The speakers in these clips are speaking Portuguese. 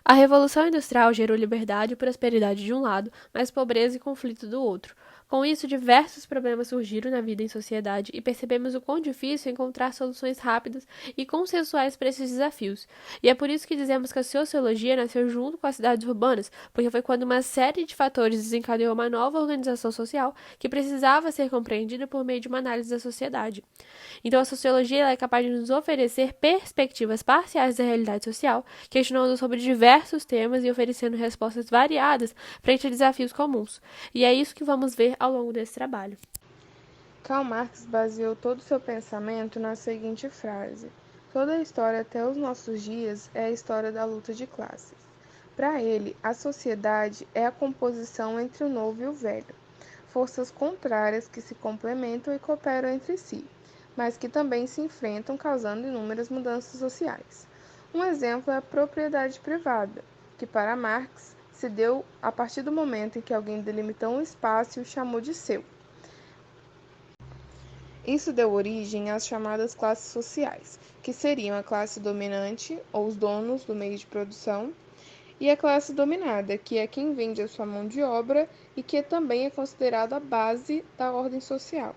A Revolução Industrial gerou liberdade e prosperidade de um lado, mas pobreza e conflito do outro. Com isso, diversos problemas surgiram na vida em sociedade e percebemos o quão difícil é encontrar soluções rápidas e consensuais para esses desafios. E é por isso que dizemos que a sociologia nasceu junto com as cidades urbanas, porque foi quando uma série de fatores desencadeou uma nova organização social que precisava ser compreendida por meio de uma análise da sociedade. Então, a sociologia ela é capaz de nos oferecer perspectivas parciais da realidade social, questionando sobre diversos temas e oferecendo respostas variadas frente a desafios comuns. E é isso que vamos ver ao longo desse trabalho. Karl Marx baseou todo o seu pensamento na seguinte frase: toda a história até os nossos dias é a história da luta de classes. Para ele, a sociedade é a composição entre o novo e o velho, forças contrárias que se complementam e cooperam entre si, mas que também se enfrentam, causando inúmeras mudanças sociais. Um exemplo é a propriedade privada, que para Marx se deu a partir do momento em que alguém delimitou um espaço e o chamou de seu. Isso deu origem às chamadas classes sociais, que seriam a classe dominante, ou os donos do meio de produção, e a classe dominada, que é quem vende a sua mão de obra e que também é considerada a base da ordem social.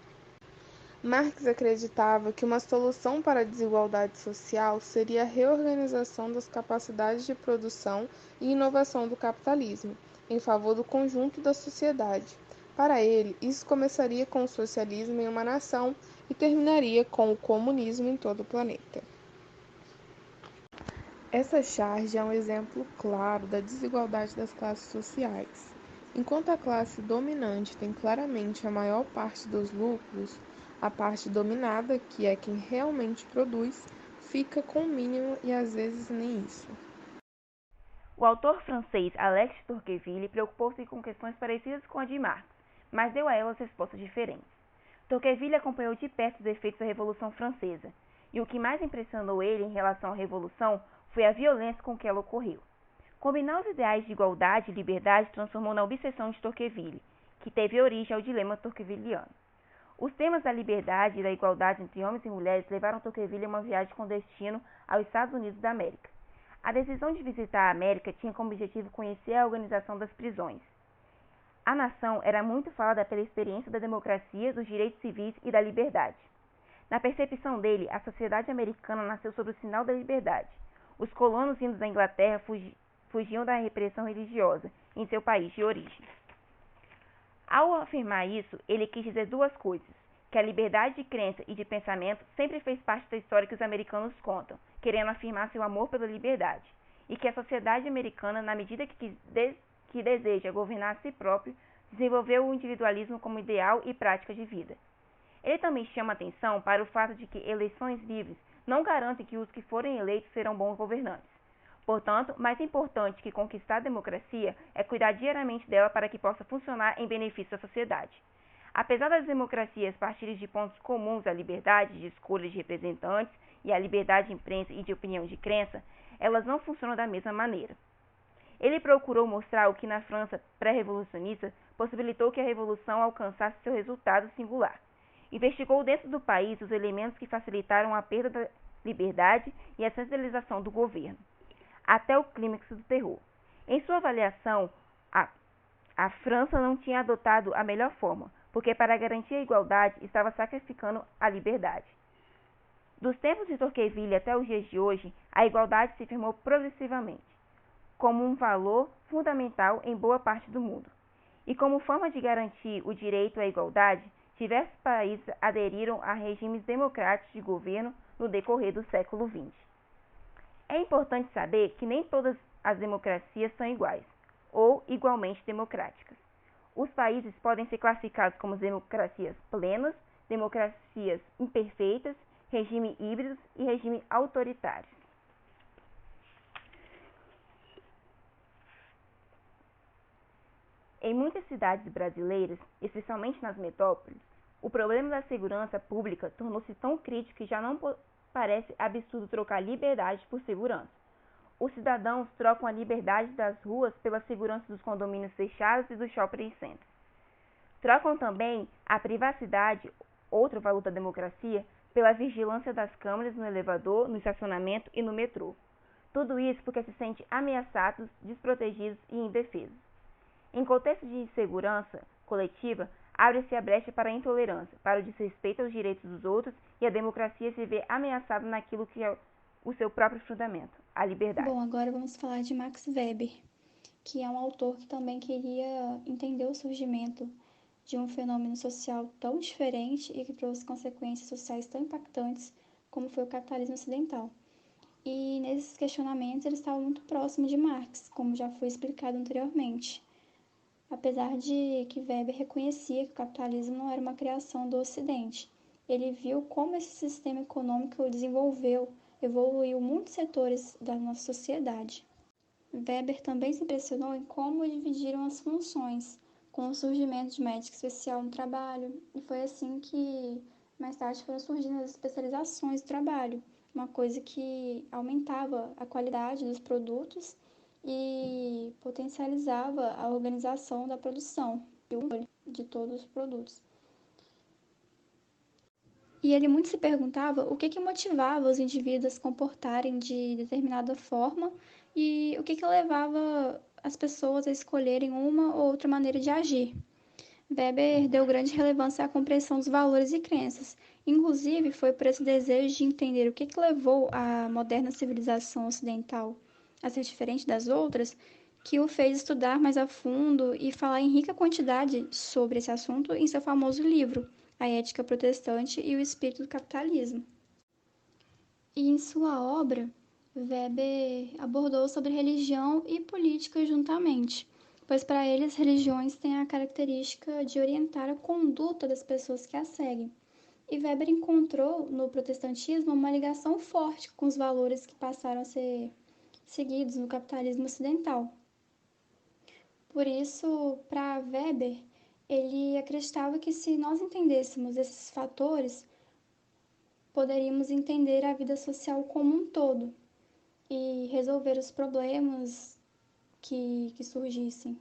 Marx acreditava que uma solução para a desigualdade social seria a reorganização das capacidades de produção e inovação do capitalismo, em favor do conjunto da sociedade. Para ele, isso começaria com o socialismo em uma nação e terminaria com o comunismo em todo o planeta. Essa charge é um exemplo claro da desigualdade das classes sociais. Enquanto a classe dominante tem claramente a maior parte dos lucros, a parte dominada, que é quem realmente produz, fica com o mínimo e às vezes nem isso. O autor francês Alex de Tocqueville preocupou-se com questões parecidas com a de Marx, mas deu a elas respostas diferentes. Tocqueville acompanhou de perto os efeitos da Revolução Francesa, e o que mais impressionou ele em relação à Revolução foi a violência com que ela ocorreu. Combinar os ideais de igualdade e liberdade transformou na obsessão de Tocqueville, que teve origem ao dilema tocquevilliano. Os temas da liberdade e da igualdade entre homens e mulheres levaram Tocqueville a uma viagem com destino aos Estados Unidos da América. A decisão de visitar a América tinha como objetivo conhecer a organização das prisões. A nação era muito falada pela experiência da democracia, dos direitos civis e da liberdade. Na percepção dele, a sociedade americana nasceu sob o sinal da liberdade. Os colonos vindos da Inglaterra fugiam da repressão religiosa em seu país de origem. Ao afirmar isso, ele quis dizer duas coisas: que a liberdade de crença e de pensamento sempre fez parte da história que os americanos contam, querendo afirmar seu amor pela liberdade, e que a sociedade americana, na medida que deseja governar a si próprio, desenvolveu o individualismo como ideal e prática de vida. Ele também chama atenção para o fato de que eleições livres não garantem que os que forem eleitos serão bons governantes. Portanto, mais importante que conquistar a democracia é cuidar diariamente dela para que possa funcionar em benefício da sociedade. Apesar das democracias partirem de pontos comuns à liberdade de escolha de representantes e à liberdade de imprensa e de opinião de crença, elas não funcionam da mesma maneira. Ele procurou mostrar o que na França pré-revolucionista possibilitou que a revolução alcançasse seu resultado singular. Investigou dentro do país os elementos que facilitaram a perda da liberdade e a centralização do governo, até o clímax do terror. Em sua avaliação, a França não tinha adotado a melhor forma, porque para garantir a igualdade estava sacrificando a liberdade. Dos tempos de Tocqueville até os dias de hoje, a igualdade se firmou progressivamente, como um valor fundamental em boa parte do mundo. E como forma de garantir o direito à igualdade, diversos países aderiram a regimes democráticos de governo no decorrer do século XX. É importante saber que nem todas as democracias são iguais, ou igualmente democráticas. Os países podem ser classificados como democracias plenas, democracias imperfeitas, regime híbridos e regime autoritários. Em muitas cidades brasileiras, especialmente nas metrópoles, o problema da segurança pública tornou-se tão crítico que já não parece absurdo trocar liberdade por segurança. Os cidadãos trocam a liberdade das ruas pela segurança dos condomínios fechados e dos shopping centers. Trocam também a privacidade, outro valor da democracia, pela vigilância das câmeras no elevador, no estacionamento e no metrô. Tudo isso porque se sente ameaçados, desprotegidos e indefesos. Em contexto de insegurança coletiva, abre-se a brecha para a intolerância, para o desrespeito aos direitos dos outros e a democracia se vê ameaçada naquilo que é o seu próprio fundamento, a liberdade. Bom, agora vamos falar de Max Weber, que é um autor que também queria entender o surgimento de um fenômeno social tão diferente e que trouxe consequências sociais tão impactantes como foi o capitalismo ocidental. E nesses questionamentos ele estava muito próximo de Marx, como já foi explicado anteriormente. Apesar de que Weber reconhecia que o capitalismo não era uma criação do Ocidente, ele viu como esse sistema econômico evoluiu muitos setores da nossa sociedade. Weber também se impressionou em como dividiram as funções, com o surgimento de médico especial no trabalho, e foi assim que mais tarde foram surgindo as especializações do trabalho, uma coisa que aumentava a qualidade dos produtos e potencializava a organização da produção de todos os produtos. E ele muito se perguntava o que motivava os indivíduos a se comportarem de determinada forma e o que levava as pessoas a escolherem uma ou outra maneira de agir. Weber deu grande relevância à compreensão dos valores e crenças. Inclusive, foi por esse desejo de entender o que levou a moderna civilização ocidental a ser diferente das outras, que o fez estudar mais a fundo e falar em rica quantidade sobre esse assunto em seu famoso livro, A Ética Protestante e o Espírito do Capitalismo. E em sua obra, Weber abordou sobre religião e política juntamente, pois para ele as religiões têm a característica de orientar a conduta das pessoas que as seguem. E Weber encontrou no protestantismo uma ligação forte com os valores que passaram a ser seguidos no capitalismo ocidental. Por isso, para Weber, ele acreditava que se nós entendêssemos esses fatores, poderíamos entender a vida social como um todo e resolver os problemas que surgissem,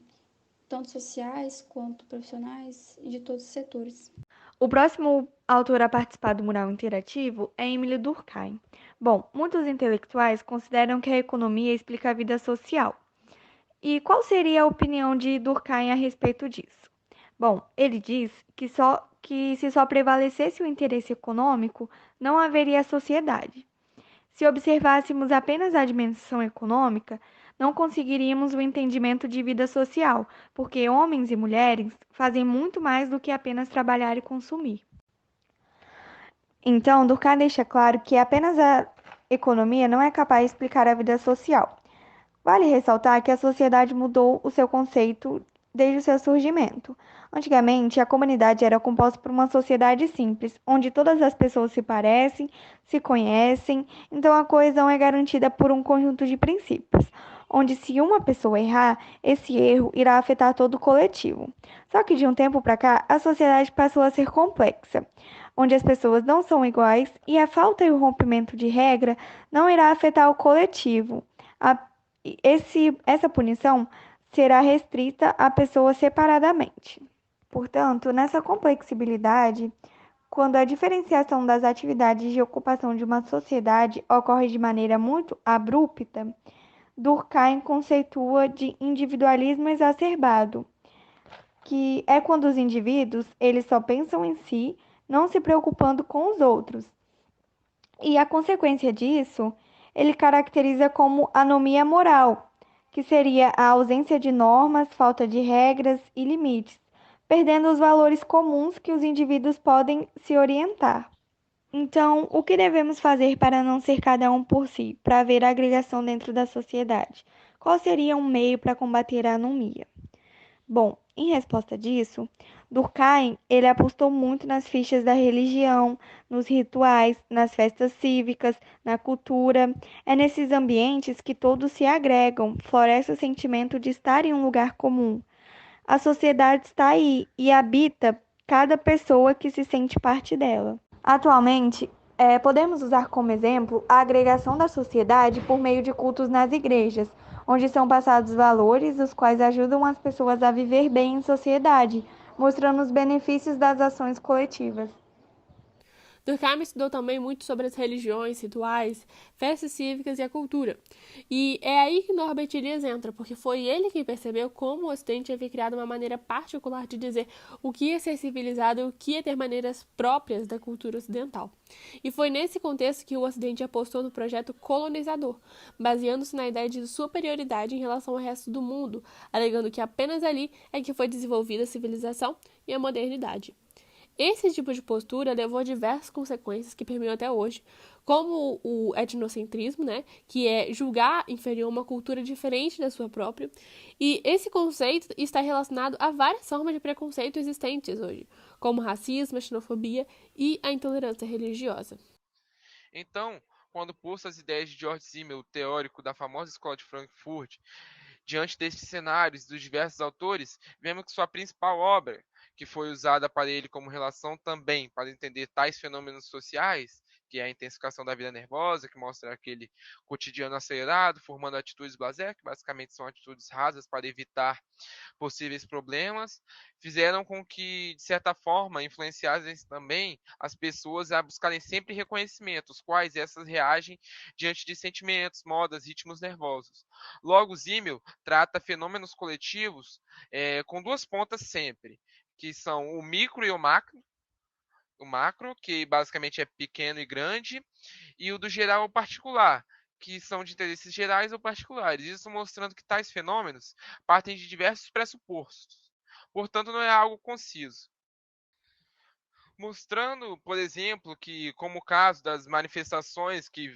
tanto sociais quanto profissionais e de todos os setores. O próximo autor a participar do mural interativo é Emile Durkheim. Bom, muitos intelectuais consideram que a economia explica a vida social. E qual seria a opinião de Durkheim a respeito disso? Bom, ele diz que se só prevalecesse o interesse econômico, não haveria sociedade. Se observássemos apenas a dimensão econômica, não conseguiríamos o entendimento de vida social, porque homens e mulheres fazem muito mais do que apenas trabalhar e consumir. Então, Durkheim deixa claro que apenas a economia não é capaz de explicar a vida social. Vale ressaltar que a sociedade mudou o seu conceito desde o seu surgimento. Antigamente, a comunidade era composta por uma sociedade simples, onde todas as pessoas se parecem, se conhecem, então a coesão é garantida por um conjunto de princípios, onde se uma pessoa errar, esse erro irá afetar todo o coletivo. Só que de um tempo para cá, a sociedade passou a ser complexa, onde as pessoas não são iguais e a falta e o rompimento de regra não irá afetar o coletivo. Essa punição será restrita a pessoas separadamente. Portanto, nessa complexibilidade, quando a diferenciação das atividades de ocupação de uma sociedade ocorre de maneira muito abrupta, Durkheim conceitua de individualismo exacerbado, que é quando os indivíduos eles só pensam em si, não se preocupando com os outros. E a consequência disso, ele caracteriza como anomia moral, que seria a ausência de normas, falta de regras e limites, perdendo os valores comuns que os indivíduos podem se orientar. Então, o que devemos fazer para não ser cada um por si, para haver agregação dentro da sociedade? Qual seria um meio para combater a anomia? Bom, em resposta disso, Durkheim, ele apostou muito nas fichas da religião, nos rituais, nas festas cívicas, na cultura. É nesses ambientes que todos se agregam, floresce o sentimento de estar em um lugar comum. A sociedade está aí e habita cada pessoa que se sente parte dela. Atualmente, podemos usar como exemplo a agregação da sociedade por meio de cultos nas igrejas, onde são passados valores os quais ajudam as pessoas a viver bem em sociedade, mostrando os benefícios das ações coletivas. Durkheim estudou também muito sobre as religiões, rituais, festas cívicas e a cultura. E é aí que Norbert Elias entra, porque foi ele quem percebeu como o Ocidente havia criado uma maneira particular de dizer o que é ser civilizado e o que é ter maneiras próprias da cultura ocidental. E foi nesse contexto que o Ocidente apostou no projeto colonizador, baseando-se na ideia de superioridade em relação ao resto do mundo, alegando que apenas ali é que foi desenvolvida a civilização e a modernidade. Esse tipo de postura levou a diversas consequências que permeiam até hoje, como o etnocentrismo, né, que é julgar inferior uma cultura diferente da sua própria, e esse conceito está relacionado a várias formas de preconceito existentes hoje, como racismo, a xenofobia e a intolerância religiosa. Então, quando posto as ideias de George Simmel, o teórico da famosa escola de Frankfurt, diante destes cenários dos diversos autores, vemos que sua principal obra, que foi usada para ele como relação também para entender tais fenômenos sociais, que é a intensificação da vida nervosa, que mostra aquele cotidiano acelerado, formando atitudes blasé, que basicamente são atitudes rasas para evitar possíveis problemas, fizeram com que, de certa forma, influenciassem também as pessoas a buscarem sempre reconhecimentos, quais essas reagem diante de sentimentos, modas, ritmos nervosos. Logo, Zimmel trata fenômenos coletivos com duas pontas sempre, que são o micro e o macro, que basicamente é pequeno e grande, e o do geral ou particular, que são de interesses gerais ou particulares. Isso mostrando que tais fenômenos partem de diversos pressupostos. Portanto, não é algo conciso. Mostrando, por exemplo, que, como o caso das manifestações que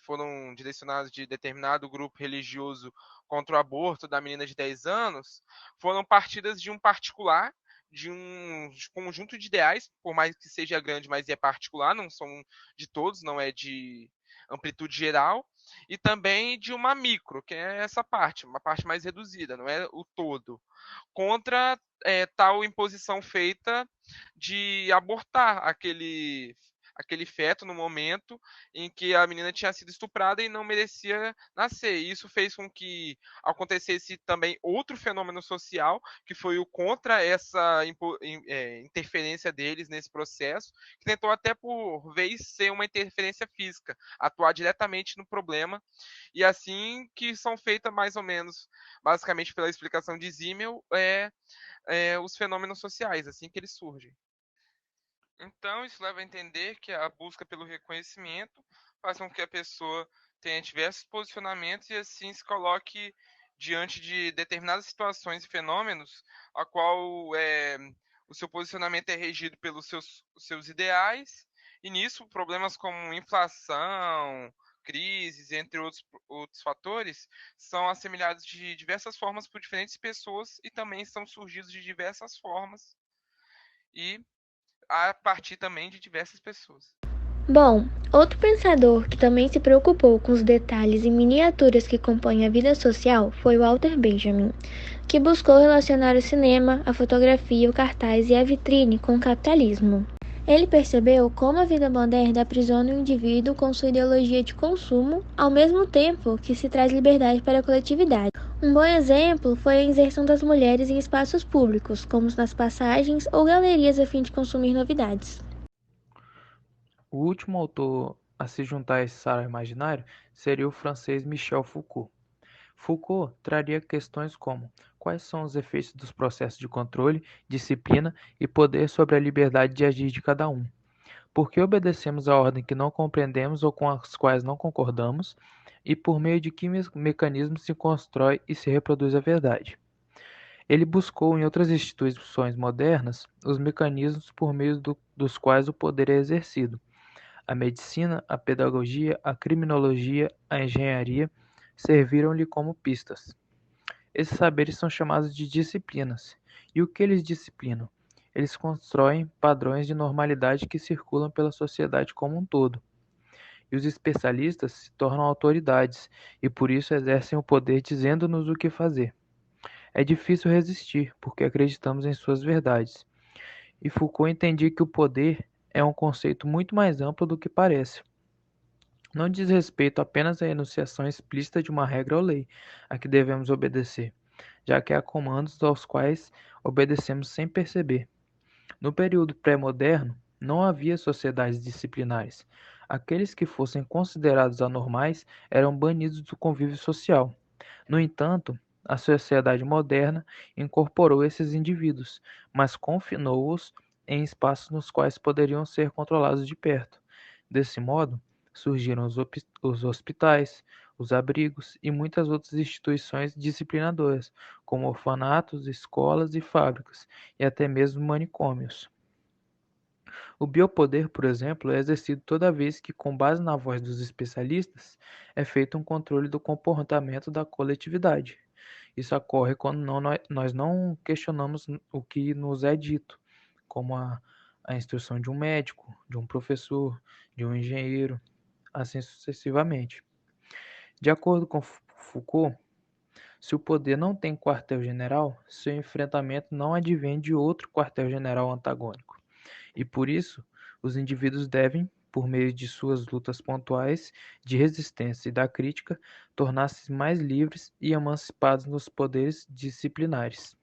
foram direcionadas de determinado grupo religioso contra o aborto da menina de 10 anos, foram partidas de um particular, de um conjunto de ideais, por mais que seja grande, mas é particular, não são de todos, não é de amplitude geral, e também de uma micro, que é essa parte, uma parte mais reduzida, não é o todo, contra tal imposição feita de abortar aquele feto no momento em que a menina tinha sido estuprada e não merecia nascer. Isso fez com que acontecesse também outro fenômeno social, que foi o contra essa interferência deles nesse processo, que tentou até por vez ser uma interferência física, atuar diretamente no problema, e assim que são feitas mais ou menos, basicamente pela explicação de Zimmel, os fenômenos sociais, assim que eles surgem. Então, isso leva a entender que a busca pelo reconhecimento faz com que a pessoa tenha diversos posicionamentos e assim se coloque diante de determinadas situações e fenômenos, a qual o seu posicionamento é regido pelos seus ideais, e nisso problemas como inflação, crises, entre outros fatores, são assemelhados de diversas formas por diferentes pessoas e também são surgidos de diversas formas e a partir também de diversas pessoas. Bom, outro pensador que também se preocupou com os detalhes e miniaturas que compõem a vida social foi Walter Benjamin, que buscou relacionar o cinema, a fotografia, o cartaz e a vitrine com o capitalismo. Ele percebeu como a vida moderna aprisiona o indivíduo com sua ideologia de consumo, ao mesmo tempo que se traz liberdade para a coletividade. Um bom exemplo foi a inserção das mulheres em espaços públicos, como nas passagens ou galerias a fim de consumir novidades. O último autor a se juntar a esse sarau imaginário seria o francês Michel Foucault. Foucault traria questões como: quais são os efeitos dos processos de controle, disciplina e poder sobre a liberdade de agir de cada um? Por que obedecemos a ordem que não compreendemos ou com as quais não concordamos? E por meio de que mecanismos se constrói e se reproduz a verdade? Ele buscou em outras instituições modernas os mecanismos por meio dos quais o poder é exercido. A medicina, a pedagogia, a criminologia, a engenharia serviram-lhe como pistas. Esses saberes são chamados de disciplinas. E o que eles disciplinam? Eles constroem padrões de normalidade que circulam pela sociedade como um todo. E os especialistas se tornam autoridades e por isso exercem o poder dizendo-nos o que fazer. É difícil resistir, porque acreditamos em suas verdades. E Foucault entendia que o poder é um conceito muito mais amplo do que parece. Não diz respeito apenas à enunciação explícita de uma regra ou lei a que devemos obedecer, já que há comandos aos quais obedecemos sem perceber. No período pré-moderno, Não havia sociedades disciplinares. Aqueles que fossem considerados anormais eram banidos do convívio social. No entanto, a sociedade moderna incorporou esses indivíduos, mas confinou-os em espaços nos quais poderiam ser controlados de perto. Desse modo, surgiram os hospitais, os abrigos e muitas outras instituições disciplinadoras, como orfanatos, escolas e fábricas, e até mesmo manicômios. O biopoder, por exemplo, é exercido toda vez que, com base na voz dos especialistas, é feito um controle do comportamento da coletividade. Isso ocorre quando nós não questionamos o que nos é dito, como a instrução de um médico, de um professor, de um engenheiro, assim sucessivamente. De acordo com Foucault, se o poder não tem quartel-general, seu enfrentamento não advém de outro quartel-general antagônico. E por isso, os indivíduos devem, por meio de suas lutas pontuais de resistência e da crítica, tornar-se mais livres e emancipados nos poderes disciplinares.